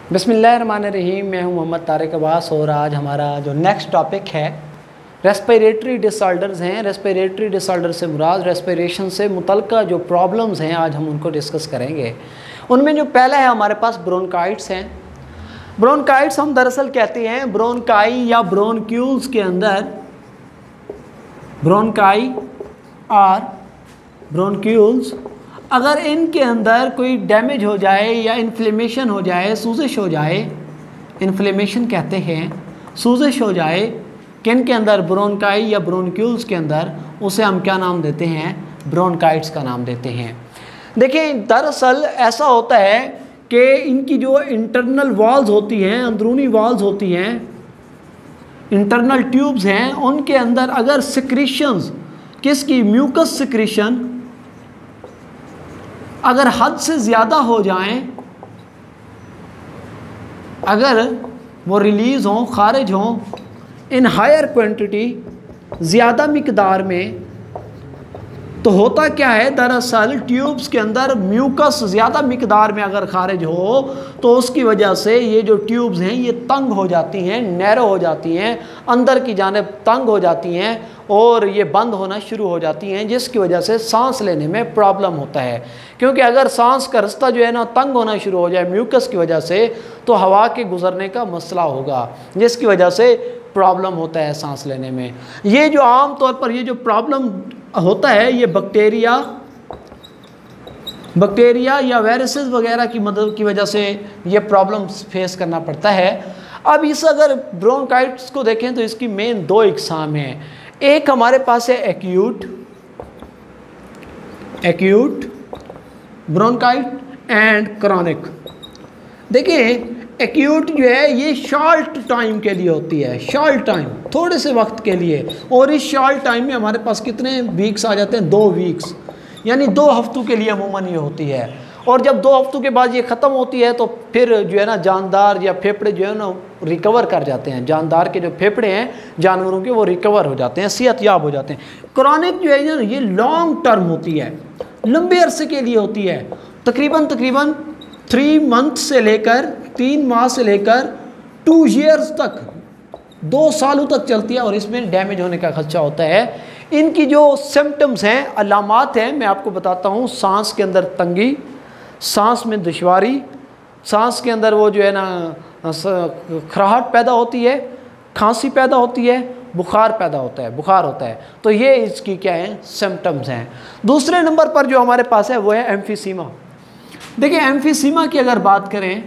बिस्मिल्लाहिर्रहमानिर्रहीम। मैं हूं मोहम्मद तारिक अब्बास और आज हमारा जो नेक्स्ट टॉपिक है रेस्पिरेटरी डिसऑर्डर्स हैं। रेस्पिरेटरी डिसऑर्डर से मुराद रेस्पिरेशन से मुतल्लिक़ जो प्रॉब्लम्स हैं आज हम उनको डिस्कस करेंगे। उनमें जो पहला है हमारे पास ब्रोंकाइट्स हैं। ब्रोंकाइट्स हम दरअसल कहते हैं ब्रोंकाई या ब्रोंक्यूल्स के अंदर, ब्रोंकाई और ब्रोंक्यूल्स अगर इनके अंदर कोई डैमेज हो जाए या इन्फ्लेमेशन हो जाए, सूजिश हो जाए, इन्फ्लेमेशन कहते हैं, सूजिश हो जाए किन के अंदर, ब्रोंकाई या ब्रोंक्यूल्स के अंदर, उसे हम क्या नाम देते हैं, ब्रोंकाइट्स का नाम देते हैं। देखिए दरअसल ऐसा होता है कि इनकी जो इंटरनल वॉल्स होती हैं, अंदरूनी वॉल्स होती हैं, इंटरनल ट्यूब्स हैं, उनके अंदर अगर सिक्रीशंस किसकी, म्यूकस सिक्रीशन अगर हद से ज़्यादा हो जाएं, अगर वो रिलीज़ हों, खारिज हों इन हायर क्वांटिटी, ज़्यादा मिकदार में, तो होता क्या है दरअसल ट्यूब्स के अंदर म्यूकस ज़्यादा मिकदार में अगर खारिज हो तो उसकी वजह से ये जो ट्यूब्स हैं ये तंग हो जाती हैं, नैरो हो जाती हैं, अंदर की जानिब तंग हो जाती हैं और ये बंद होना शुरू हो जाती हैं, जिसकी वजह से सांस लेने में प्रॉब्लम होता है। क्योंकि अगर सांस का रास्ता जो है ना तंग होना शुरू हो जाए म्यूकस की वजह से तो हवा के गुजरने का मसला होगा, जिसकी वजह से प्रॉब्लम होता है सांस लेने में। ये जो आम तौर पर ये जो प्रॉब्लम होता है ये बैक्टीरिया या वायरसेस वगैरह की मदद की वजह से ये प्रॉब्लम फेस करना पड़ता है। अब इस अगर ब्रोंकाइट्स को देखें तो इसकी मेन दो इकसाम हैं। एक हमारे पास है एक्यूट ब्रोंकाइट एंड क्रॉनिक। देखिए एक्यूट जो है ये शॉर्ट टाइम के लिए होती है, शॉर्ट टाइम, थोड़े से वक्त के लिए, और इस शॉर्ट टाइम में हमारे पास कितने वीक्स आ जाते हैं, 2 वीक्स, यानी 2 हफ्तों के लिए अमूमन ये होती है। और जब 2 हफ्तों के बाद ये ख़त्म होती है तो फिर जो है ना जानदार या फेफड़े जो है ना रिकवर कर जाते हैं, जानदार के जो फेफड़े हैं जानवरों के वो रिकवर हो जाते हैं, सेहतयाब हो जाते हैं। क्रॉनिक जो है ना ये लॉन्ग टर्म होती है, लंबे अरसे के लिए होती है, तकरीबन 3 मंथ से लेकर 3 माह से लेकर 2 ईयर्स तक, 2 सालों तक चलती है और इसमें डैमेज होने का खदशा होता है। इनकी जो सिम्टम्स हैं, अलामात हैं, मैं आपको बताता हूँ। सांस के अंदर तंगी, सांस में दुश्वारी, सांस के अंदर वो जो है ना खराहट पैदा होती है, खांसी पैदा होती है, बुखार पैदा होता है, बुखार होता है। तो ये इसकी क्या है, सिम्टम्स हैं। दूसरे नंबर पर जो हमारे पास है वो है एम्फीसीमा। देखिए एम्फीसीमा की अगर बात करें,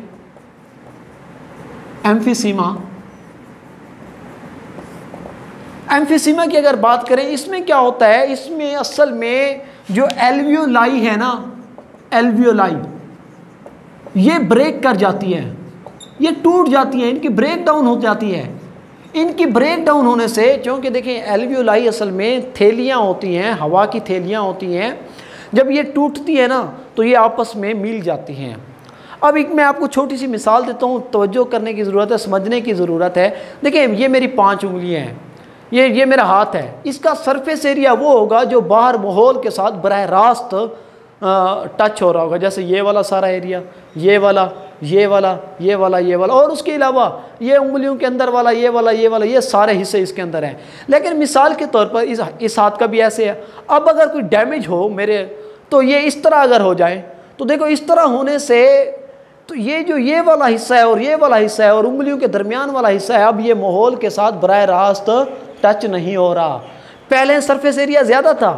एम्फीसीमा की अगर बात करें, इसमें क्या होता है, इसमें असल में जो एल्वियोलाई है ना, एल्वियोलाई ये ब्रेक कर जाती है, ये टूट जाती है, इनकी ब्रेक डाउन हो जाती है। इनकी ब्रेक डाउन होने से, क्योंकि देखिए एल्वियोलाई असल में थैलियाँ होती हैं, हवा की थैलियाँ होती हैं, जब ये टूटती है ना तो ये आपस में मिल जाती हैं। अब एक मैं आपको छोटी सी मिसाल देता हूँ, तवज्जो करने की ज़रूरत है, समझने की ज़रूरत है। देखिए ये मेरी 5 उंगलियाँ हैं, ये मेरा हाथ है, इसका सरफेस एरिया वो होगा जो बाहर माहौल के साथ बराह रास्त टच हो रहा होगा, जैसे ये वाला सारा एरिया, ये वाला, ये वाला, ये वाला, ये वाला, और उसके अलावा ये उंगलियों के अंदर वाला, ये वाला, ये वाला, ये सारे हिस्से इसके अंदर हैं। लेकिन मिसाल के तौर पर इस हाथ का भी ऐसे है। अब अगर कोई डैमेज हो मेरे, तो ये इस तरह अगर हो जाए तो देखो इस तरह होने से तो ये जो ये वाला हिस्सा है और ये वाला हिस्सा है और उंगलियों के दरमियान वाला हिस्सा है, अब ये माहौल के साथ बराह रास्त टच नहीं हो रहा। पहले सरफेस एरिया ज़्यादा था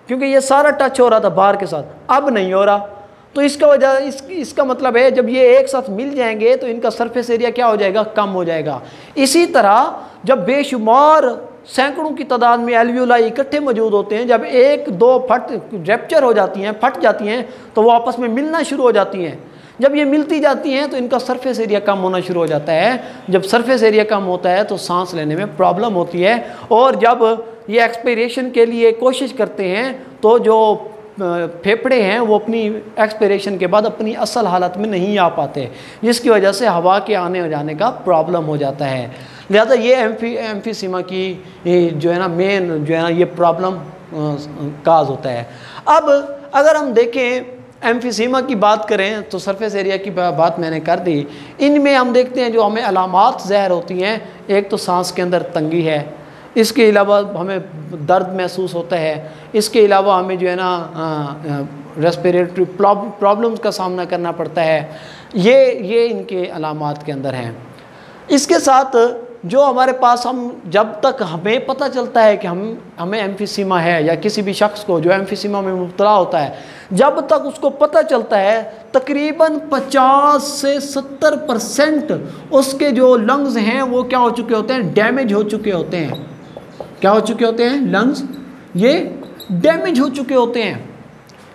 क्योंकि ये सारा टच हो रहा था बाहर के साथ, अब नहीं हो रहा। तो इसका वजह इसका मतलब है जब ये एक साथ मिल जाएंगे तो इनका सरफेस एरिया क्या हो जाएगा, कम हो जाएगा। इसी तरह जब बेशुमार सैकड़ों की तादाद में एल्वियोलाई इकट्ठे मौजूद होते हैं, जब 1-2 रैप्चर हो जाती हैं, फट जाती हैं, तो वो आपस में मिलना शुरू हो जाती हैं। जब ये मिलती जाती हैं तो इनका सरफेस एरिया कम होना शुरू हो जाता है। जब सरफेस एरिया कम होता है तो सांस लेने में प्रॉब्लम होती है, और जब ये एक्सपीरेशन के लिए कोशिश करते हैं तो जो फेफड़े हैं वो अपनी एक्सपीरेशन के बाद अपनी असल हालत में नहीं आ पाते, जिसकी वजह से हवा के आने और जाने का प्रॉब्लम हो जाता है। लिहाजा ये एम्फीसीमा की जो है ना मेन जो है ना ये प्रॉब्लम काज होता है। अब अगर हम देखें एम्फीसीमा की बात करें तो सरफेस एरिया की बात मैंने कर दी। इनमें हम देखते हैं जो हमें अलामात ज़ाहिर होती हैं, एक तो सांस के अंदर तंगी है, इसके अलावा हमें दर्द महसूस होता है, इसके अलावा हमें जो है ना रेस्पिरेटरी प्रॉब्लम्स का सामना करना पड़ता है। ये इनके अलामात के अंदर हैं। इसके साथ जो हमारे पास हम जब तक हमें पता चलता है कि हमें एम्फीसीमा है, या किसी भी शख्स को जो एम्फीसीमा में मुब्तला होता है, जब तक उसको पता चलता है तकरीबन 50 से 70% उसके जो लंग्स हैं वो क्या हो चुके होते हैं, डैमेज हो चुके होते हैं। क्या हो चुके होते हैं, लंग्स ये डैमेज हो चुके होते हैं,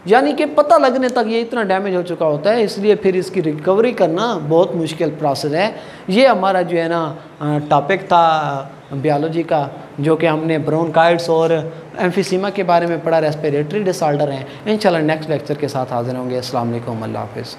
यानी कि पता लगने तक ये इतना डैमेज हो चुका होता है। इसलिए फिर इसकी रिकवरी करना बहुत मुश्किल प्रोसेस है। ये हमारा जो है ना टॉपिक था बायोलॉजी का, जो कि हमने ब्रोंकाइटिस और एम्फीसीमा के बारे में पढ़ा, रेस्पिरेटरी डिसऑर्डर हैं। इंशाल्लाह नेक्स्ट लेक्चर के साथ हाजिर होंगे। अस्सलाम वालेकुम, अल्लाह हाफ़िज़।